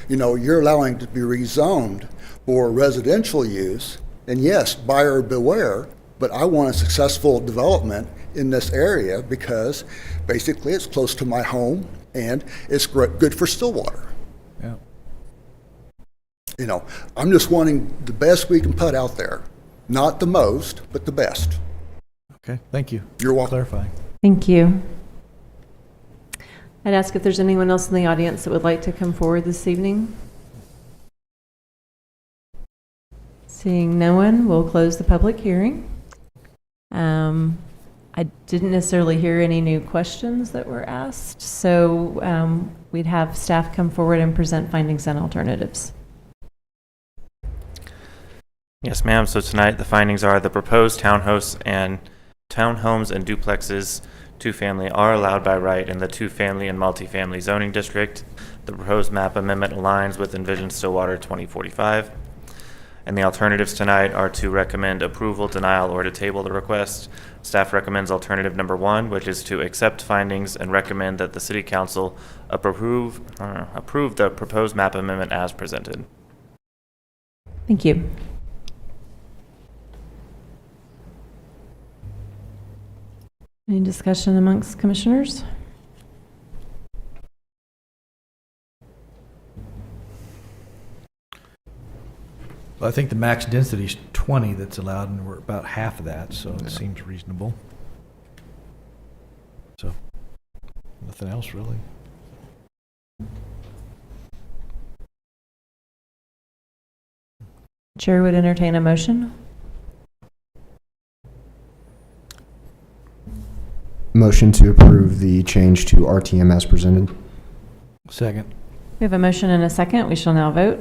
You know, you're allowing it to be rezoned for residential use, and yes, buyer beware, but I want a successful development in this area because basically it's close to my home and it's good for Stillwater. Yeah. You know, I'm just wanting the best we can put out there. Not the most, but the best. Okay, thank you. You're welcome. Clarifying. Thank you. I'd ask if there's anyone else in the audience that would like to come forward this evening. Seeing no one, we'll close the public hearing. I didn't necessarily hear any new questions that were asked, so we'd have staff come forward and present findings and alternatives. Yes, ma'am. So tonight the findings are the proposed townhomes and duplexes, two-family, are allowed by right in the two-family and multifamily zoning district. The proposed map amendment aligns with Envision Stillwater 2045. And the alternatives tonight are to recommend approval, denial, or to table the request. Staff recommends alternative number 1, which is to accept findings and recommend that the City Council approve the proposed map amendment as presented. Thank you. Any discussion amongst commissioners? Well, I think the max density is 20 that's allowed, and we're about half of that, so it seems reasonable. So, nothing else really. Chair would entertain a motion. Motion to approve the change to RTM as presented. Second. We have a motion and a second. We shall now vote.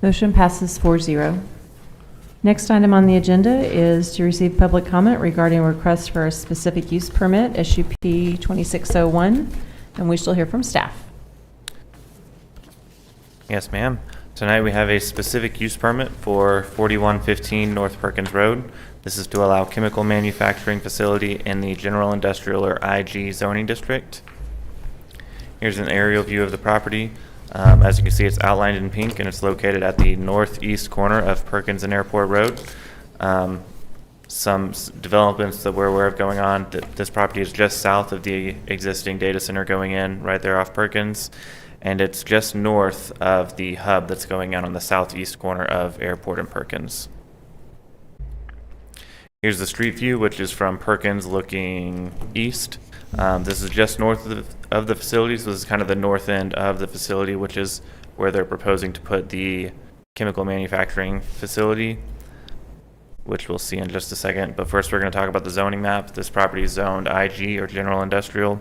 Motion passes 4-0. Next item on the agenda is to receive public comment regarding requests for a specific use permit, SUP 2601, and we shall hear from staff. Yes, ma'am. Tonight we have a specific use permit for 4115 North Perkins Road. This is to allow chemical manufacturing facility in the General Industrial or IG zoning district. Here's an aerial view of the property. As you can see, it's outlined in pink and it's located at the northeast corner of Perkins and Airport Road. Some developments that we're aware of going on, this property is just south of the existing data center going in right there off Perkins. and it's just north of the hub that's going out on the southeast corner of Airport and Perkins. Here's the street view, which is from Perkins looking east. This is just north of the facilities. This is kind of the north end of the facility, which is where they're proposing to put the chemical manufacturing facility, which we'll see in just a second. But first, we're going to talk about the zoning map. This property is zoned IG, or general industrial.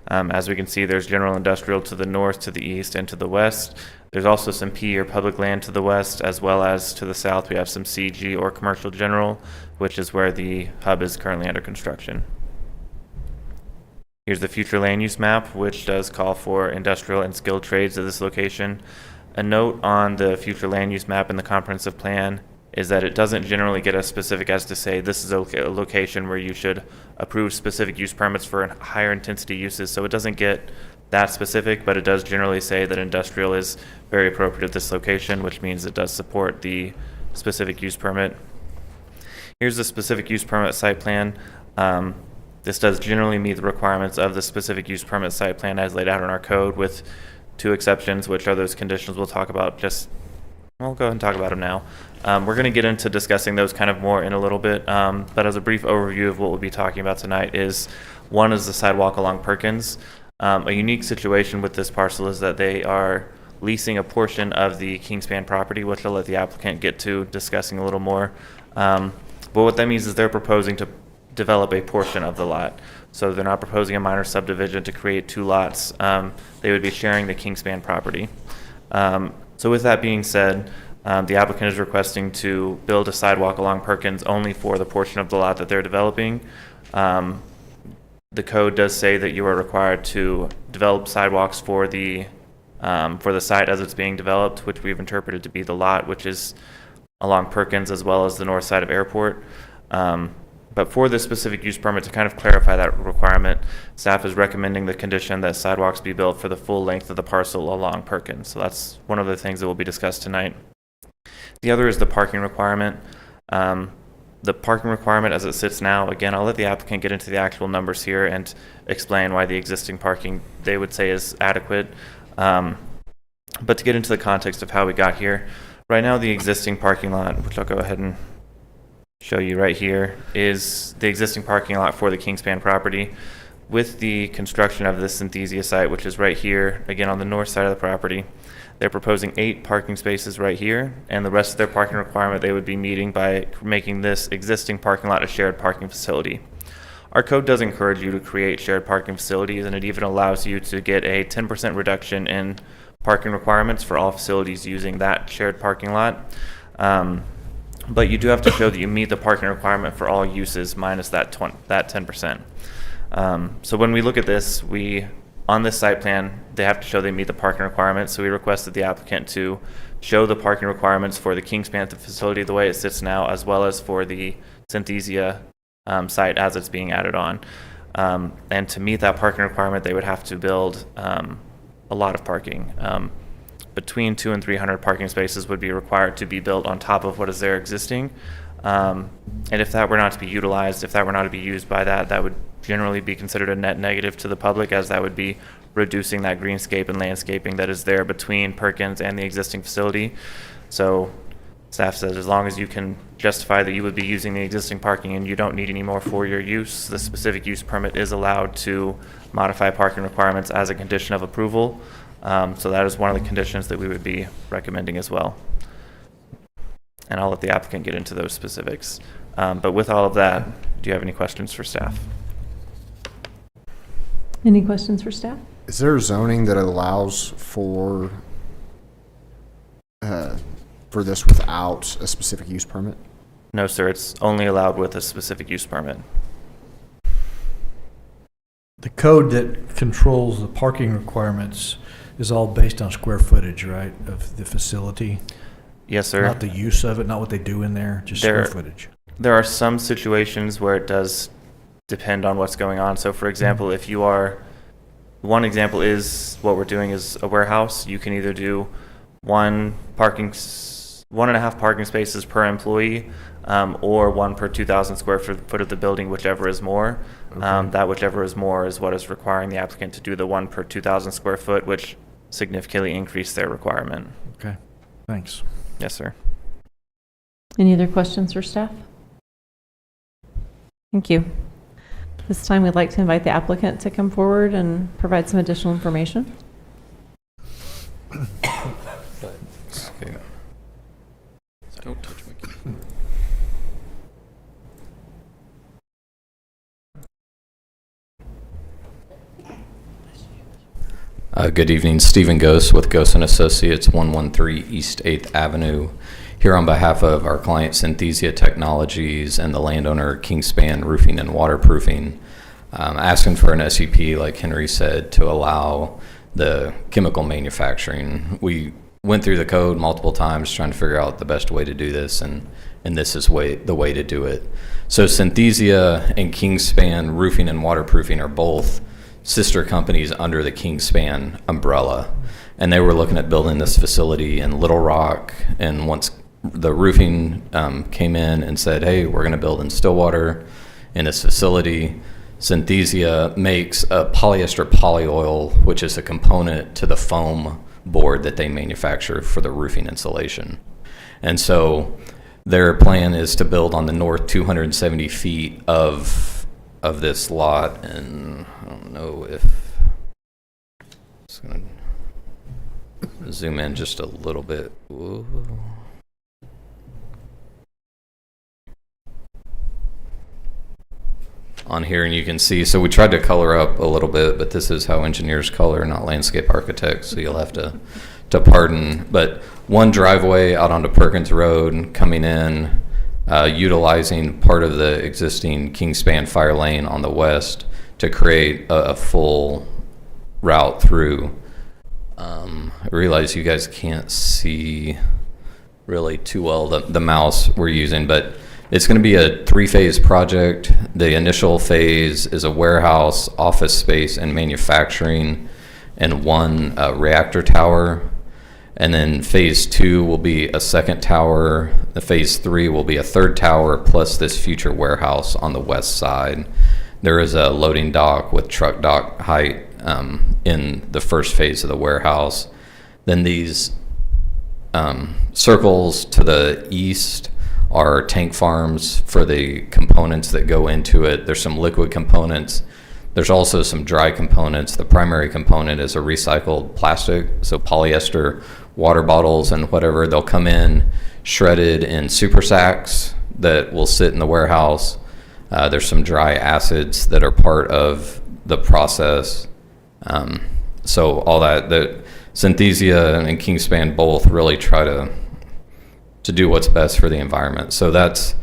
As we can see, there's general industrial to the north, to the east, and to the west. There's also some P, or public land, to the west, as well as to the south we have some CG, or commercial general, which is where the hub is currently under construction. Here's the future land use map, which does call for industrial and skilled trades at this location. A note on the future land use map in the comprehensive plan is that it doesn't generally get as specific as to say this is a location where you should approve specific use permits for higher intensity uses. So it doesn't get that specific, but it does generally say that industrial is very appropriate at this location, which means it does support the specific use permit. Here's the specific use permit site plan. This does generally meet the requirements of the specific use permit site plan as laid out in our code, with two exceptions, which are those conditions we'll talk about we'll go ahead and talk about them now. We're going to get into discussing those kind of more in a little bit, but as a brief overview of what we'll be talking about tonight is, one is the sidewalk along Perkins. A unique situation with this parcel is that they are leasing a portion of the Kingspan property, which I'll let the applicant get to discussing a little more. But what that means is they're proposing to develop a portion of the lot. So they're not proposing a minor subdivision to create two lots. They would be sharing the Kingspan property. So with that being said, the applicant is requesting to build a sidewalk along Perkins only for the portion of the lot that they're developing. The code does say that you are required to develop sidewalks for the site as it's being developed, which we've interpreted to be the lot, which is along Perkins as well as the north side of Airport. But for this specific use permit, to kind of clarify that requirement, staff is recommending the condition that sidewalks be built for the full length of the parcel along Perkins. So that's one of the things that will be discussed tonight. The other is the parking requirement. The parking requirement as it sits now, again, I'll let the applicant get into the actual numbers here and explain why the existing parking they would say is adequate. But to get into the context of how we got here, right now the existing parking lot, which I'll go ahead and show you right here, is the existing parking lot for the Kingspan property. With the construction of the Synthesia site, which is right here, again on the north side of the property, they're proposing 8 parking spaces right here, and the rest of their parking requirement they would be meeting by making this existing parking lot a shared parking facility. Our code does encourage you to create shared parking facilities, and it even allows you to get a 10% reduction in parking requirements for all facilities using that shared parking lot. But you do have to show that you meet the parking requirement for all uses minus that 10%. So when we look at this, on this site plan, they have to show they meet the parking requirements. So we requested the applicant to show the parking requirements for the Kingspan facility the way it sits now, as well as for the Synthesia site as it's being added on. And to meet that parking requirement, they would have to build a lot of parking. Between 200 and 300 parking spaces would be required to be built on top of what is there existing. And if that were not to be utilized, if that were not to be used by that would generally be considered a net negative to the public, as that would be reducing that greenscape and landscaping that is there between Perkins and the existing facility. So staff says as long as you can justify that you would be using the existing parking and you don't need any more for your use, the specific use permit is allowed to modify parking requirements as a condition of approval. So that is one of the conditions that we would be recommending as well. And I'll let the applicant get into those specifics. But with all of that, do you have any questions for staff? Any questions for staff? Is there zoning that allows for this without a specific use permit? No, sir. It's only allowed with a specific use permit. The code that controls the parking requirements is all based on square footage, right, of the facility? Yes, sir. Not the use of it, not what they do in there, just square footage. There are some situations where it does depend on what's going on. So, for example, if you are, one example is what we're doing is a warehouse. You can either do 1.5 parking spaces per employee, or 1 per 2,000 square foot of the building, whichever is more. Okay. That whichever is more is what is requiring the applicant to do the 1 per 2,000 square foot, which significantly increase their requirement. Okay, thanks. Yes, sir. Any other questions for staff? Thank you. This time, we'd like to invite the applicant to come forward and provide some additional information. Okay. Don't touch my key. Good evening, Stephen Gose with Gose & Associates, 113 East 8th Avenue, here on behalf of our client Synthesia Technologies and the landowner Kingspan Roofing and Waterproofing, asking for an SUP, like Henry said, to allow the chemical manufacturing. We went through the code multiple times trying to figure out the best way to do this, and this is the way to do it. So Synthesia and Kingspan Roofing and Waterproofing are both sister companies under the Kingspan umbrella, and they were looking at building this facility in Little Rock, and once the roofing came in and said, hey, we're going to build in Stillwater in this facility, Synthesia makes a polyester polyoil, which is a component to the foam board that they manufacture for the roofing insulation. And so their plan is to build on the north 270 feet of this lot, and I don't know if it's gonna zoom in just a little bit. Whoa. On here, and you can see, so we tried to color up a little bit, but this is how engineers color, not landscape architects, so you'll have to pardon. But one driveway out onto Perkins Road coming in, utilizing part of the existing Kingspan fire lane on the west to create a full route through. I realize you guys can't see really too well the mouse we're using, but it's going to be a 3-phase project. The initial phase is a warehouse, office space, and manufacturing, and one reactor tower. And then phase 2 will be a second tower. The phase 3 will be a third tower, plus this future warehouse on the west side. There is a loading dock with truck dock height in the first phase of the warehouse. Then these circles to the east are tank farms for the components that go into it. There's some liquid components. There's also some dry components. The primary component is a recycled plastic, so polyester water bottles and whatever. They'll come in shredded in super sacks that will sit in the warehouse. There's some dry acids that are part of the process. So all that, the Synthesia and Kingspan both really try to do what's best for the environment. So that's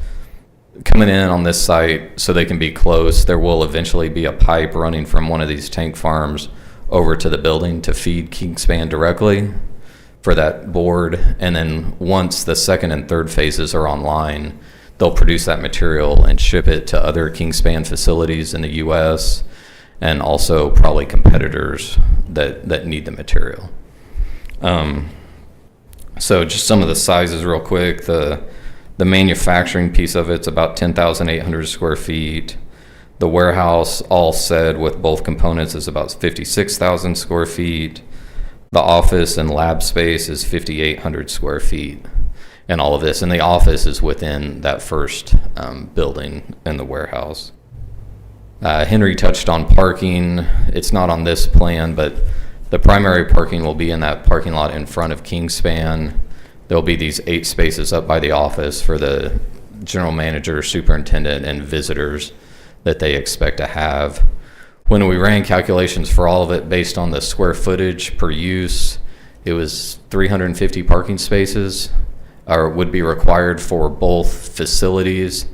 coming in on this site so they can be close. There will eventually be a pipe running from one of these tank farms over to the building to feed Kingspan directly for that board. And then once the second and third phases are online, they'll produce that material and ship it to other Kingspan facilities in the US, and also probably competitors that need the material. So just some of the sizes real quick. The manufacturing piece of it's about 10,800 square feet. The warehouse, all said with both components, is about 56,000 square feet. The office and lab space is 5,800 square feet, and all of this. And the office is within that first building in the warehouse. Henry touched on parking. It's not on this plan, but the primary parking will be in that parking lot in front of Kingspan. There'll be these 8 spaces up by the office for the general manager, superintendent, and visitors that they expect to have. When we ran calculations for all of it based on the square footage per use, it was 350 parking spaces would be required for both facilities.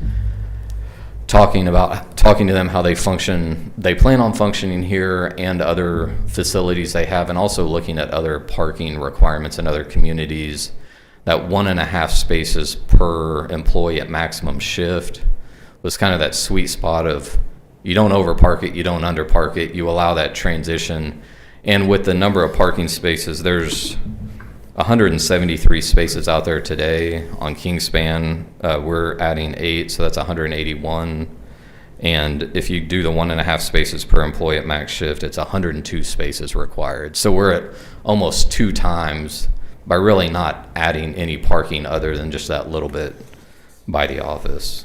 Talking to them how they function, they plan on functioning here and other facilities they have, and also looking at other parking requirements in other communities. That 1.5 spaces per employee at maximum shift was kind of that sweet spot of you don't overpark it, you don't underpark it, you allow that transition. And with the number of parking spaces, there's 173 spaces out there today on Kingspan. We're adding 8, so that's 181. And if you do the 1.5 spaces per employee at max shift, it's 102 spaces required. So we're at almost 2 times by really not adding any parking other than just that little bit by the office.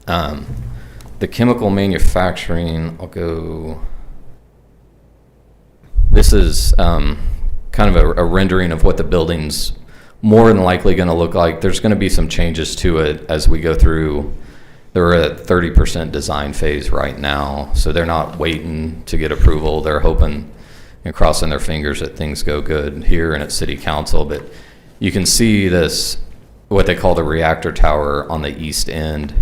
The chemical manufacturing, this is kind of a rendering of what the building's more than likely going to look like. There's going to be some changes to it as we go through. They're at 30% design phase right now, so they're not waiting to get approval. They're hoping and crossing their fingers that things go good here and at City Council. But you can see this, what they call the reactor tower on the east end.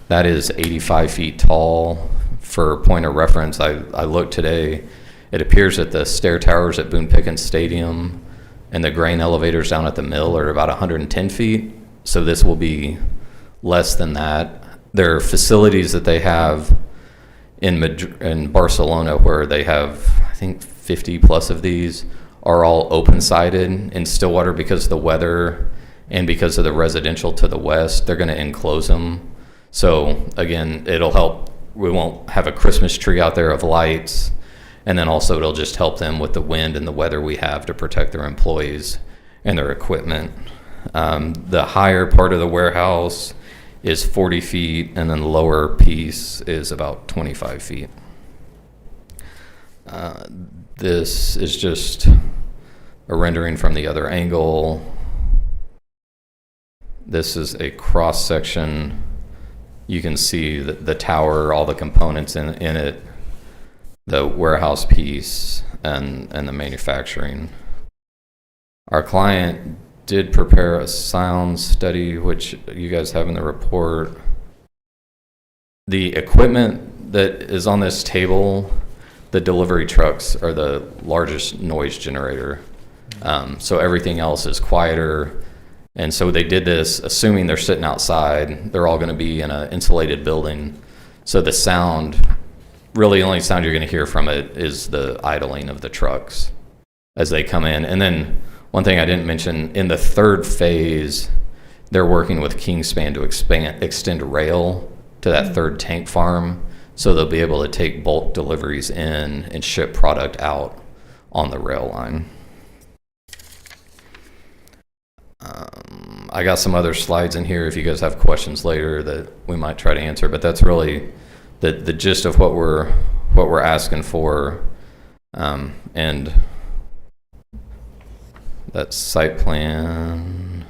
That is 85 feet tall. For point of reference, I looked today. It appears that the stair towers at Boone Pickens Stadium and the grain elevators down at the mill are about 110 feet. So this will be less than that. There are facilities that they have in Barcelona where they have, I think, 50 plus of these are all open-sided. In Stillwater, because of the weather and because of the residential to the west, they're going to enclose them. So again, it'll help. We won't have a Christmas tree out there of lights. And then also it'll just help them with the wind and the weather we have to protect their employees and their equipment. The higher part of the warehouse is 40 feet, and then the lower piece is about 25 feet. This is just a rendering from the other angle. This is a cross section. You can see the tower, all the components in it, the warehouse piece, and the manufacturing. Our client did prepare a sound study, which you guys have in the report. The equipment that is on this table, the delivery trucks are the largest noise generator. So everything else is quieter. And so they did this assuming they're sitting outside. They're all going to be in an insulated building. So the sound, really the only sound you're going to hear from it is the idling of the trucks as they come in. And then one thing I didn't mention, in the third phase, they're working with Kingspan to extend rail to that third tank farm, so they'll be able to take bulk deliveries in and ship product out on the rail line. I got some other slides in here if you guys have questions later that we might try to answer, but that's really the gist of what we're asking for. And that site plan,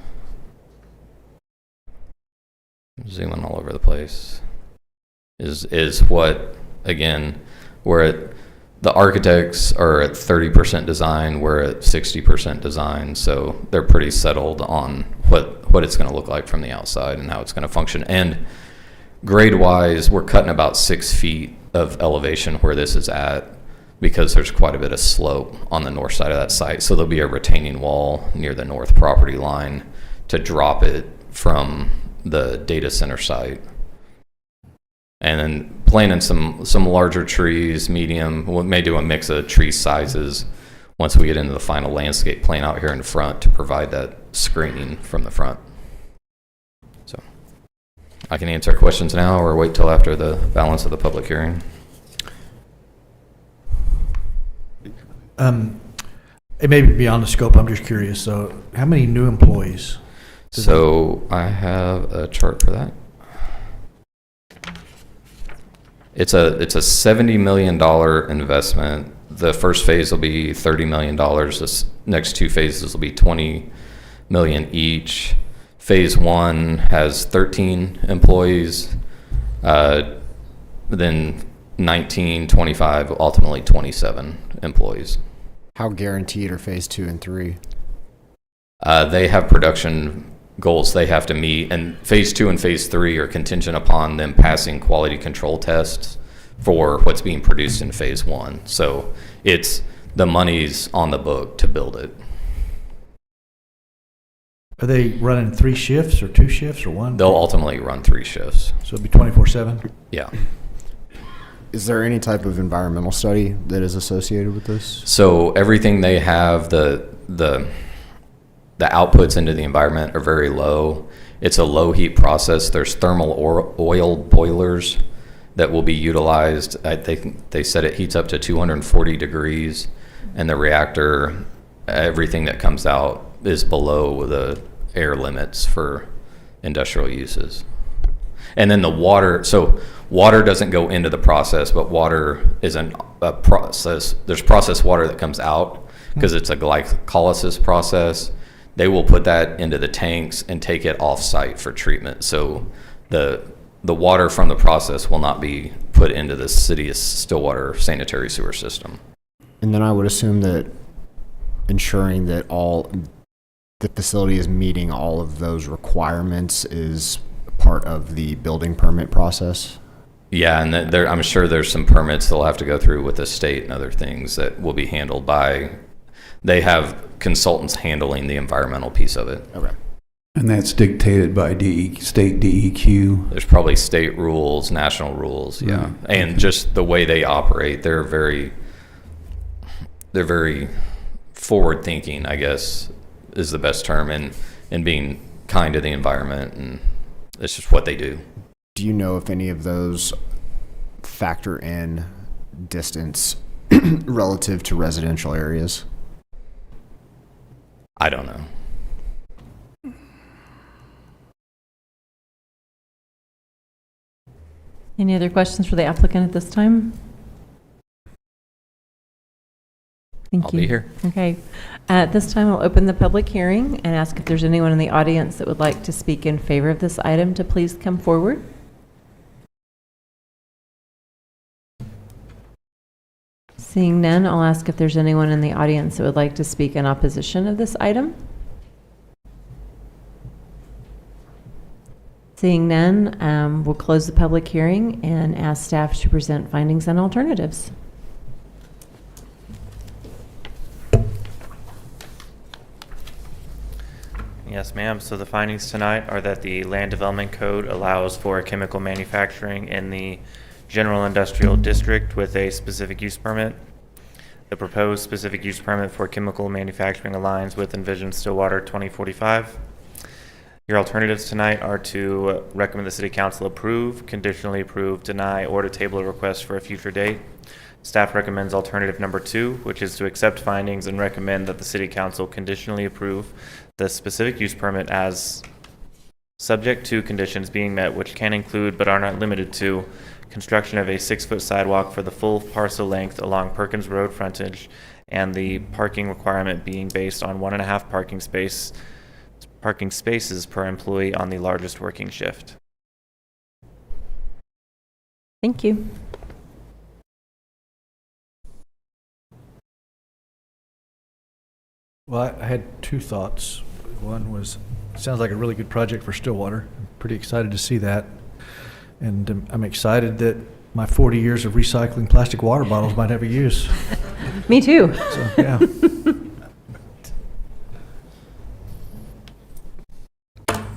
zooming all over the place, is what, again, the architects are at 30% design, we're at 60% design, so they're pretty settled on what it's going to look like from the outside and how it's going to function. And grade-wise, we're cutting about 6 feet of elevation where this is at, because there's quite a bit of slope on the north side of that site. So there'll be a retaining wall near the north property line to drop it from the data center site. And then planting some larger trees, medium, we may do a mix of tree sizes once we get into the final landscape plan out here in front to provide that screening from the front. So I can answer questions now or wait till after the balance of the public hearing. It may be beyond the scope, I'm just curious. So how many new employees? So I have a chart for that. It's a $70 million investment. The first phase will be $30 million. The next 2 phases will be $20 million each. Phase 1 has 13 employees, then 19, 25, ultimately 27 employees. How guaranteed are phase 2 and 3? They have production goals they have to meet, and phase 2 and phase 3 are contingent upon them passing quality control tests for what's being produced in phase 1. So it's the money's on the book to build it. Are they running 3 shifts or 2 shifts or 1? They'll ultimately run 3 shifts. So it'll be 24/7? Yeah. Is there any type of environmental study that is associated with this? So everything they have, the outputs into the environment are very low. It's a low heat process. There's thermal oil boilers that will be utilized. I think they said it heats up to 240 degrees, and the reactor, everything that comes out is below the air limits for industrial uses. And then the water, so water doesn't go into the process, but water is a process. There's processed water that comes out because it's a glycolysis process. They will put that into the tanks and take it off-site for treatment. So the water from the process will not be put into the city of Stillwater sanitary sewer system. And then I would assume that ensuring that all the facility is meeting all of those requirements is part of the building permit process. Yeah, and I'm sure there's some permits they'll have to go through with the state and other things that will be handled by, they have consultants handling the environmental piece of it. Okay. And that's dictated by state DEQ. There's probably state rules, national rules, yeah. Right. And just the way they operate, they're very forward thinking, I guess, is the best term, and being kind to the environment, and it's just what they do. Do you know if any of those factor in distance relative to residential areas? I don't know. Any other questions for the applicant at this time? Thank I'll you. be here. Okay. At this time, I'll open the public hearing and ask if there's anyone in the audience that would like to speak in favor of this item to please come forward. Seeing none, I'll ask if there's anyone in the audience that would like to speak in opposition of this item. Seeing none, we'll close the public hearing and ask staff to present findings and alternatives. Yes, ma'am. So the findings tonight are that the Land Development Code allows for chemical manufacturing in the General Industrial District with a specific use permit. The proposed specific use permit for chemical manufacturing aligns with Envision Stillwater 2045. Your alternatives tonight are to recommend the City Council approve, conditionally approve, deny, or to table a request for a future date. Staff recommends alternative number 2, which is to accept findings and recommend that the City Council conditionally approve the specific use permit as subject to conditions being met, which can include but are not limited to construction of a 6-foot sidewalk for the full parcel length along Perkins Road frontage, and the parking requirement being based on 1.5 parking spaces per employee on the largest working shift. Thank you. Well, I had two thoughts. One was, sounds like a really good project for Stillwater. I'm pretty excited to see that. And I'm excited that my 40 years of recycling plastic water bottles might have a use. Me too. So, yeah.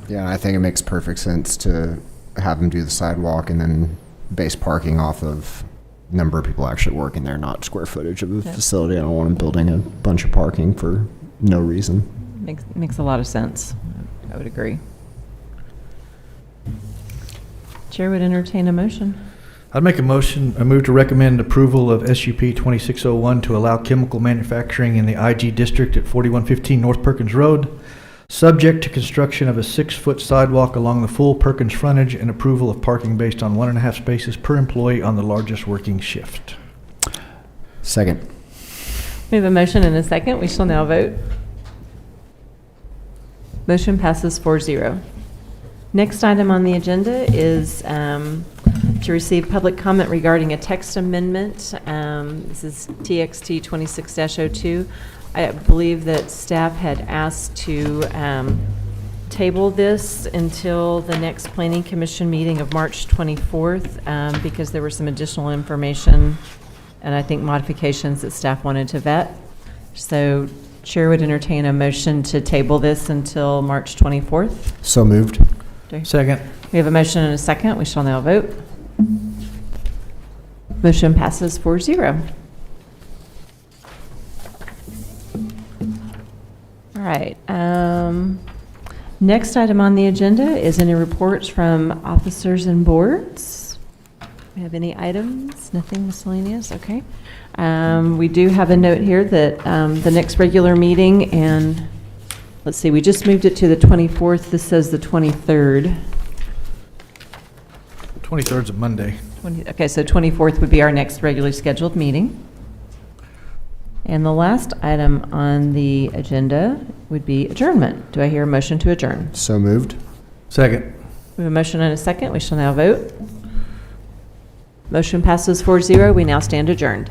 Yeah, I think it makes perfect sense to have them do the sidewalk and then base parking off of number of people actually working there, not square footage of the facility. I don't want them building a bunch of parking for no reason. Makes a lot of sense. I would agree. Chair would entertain a motion. I'd make a motion, I move to recommend approval of SUP 2601 to allow chemical manufacturing in the IG district at 4115 North Perkins Road, subject to construction of a 6-foot sidewalk along the full Perkins frontage and approval of parking based on 1.5 spaces per employee on the largest working shift. Second. We have a motion and a second. We shall now vote. Motion passes 4-0. Next item on the agenda is to receive public comment regarding a text amendment. This is TXT 26-02. I believe that staff had asked to table this until the next Planning Commission meeting of March 24th because there was some additional information and I think modifications that staff wanted to vet. So Chair would entertain a motion to table this until March 24th. So moved. Second. We have a motion and a second. We shall now vote. Motion passes 4-0. All right. Next item on the agenda is any reports from officers and boards. We have any items? Nothing miscellaneous? Okay. We do have a note here that the next regular meeting, and let's see, we just moved it to the 24th. This says the 23rd. 23rd's a Monday. Okay, so 24th would be our next regularly scheduled meeting. And the last item on the agenda would be adjournment. Do I hear a motion to adjourn? So moved. Second. We have a motion and a second. We shall now vote. Motion passes 4-0. We now stand adjourned.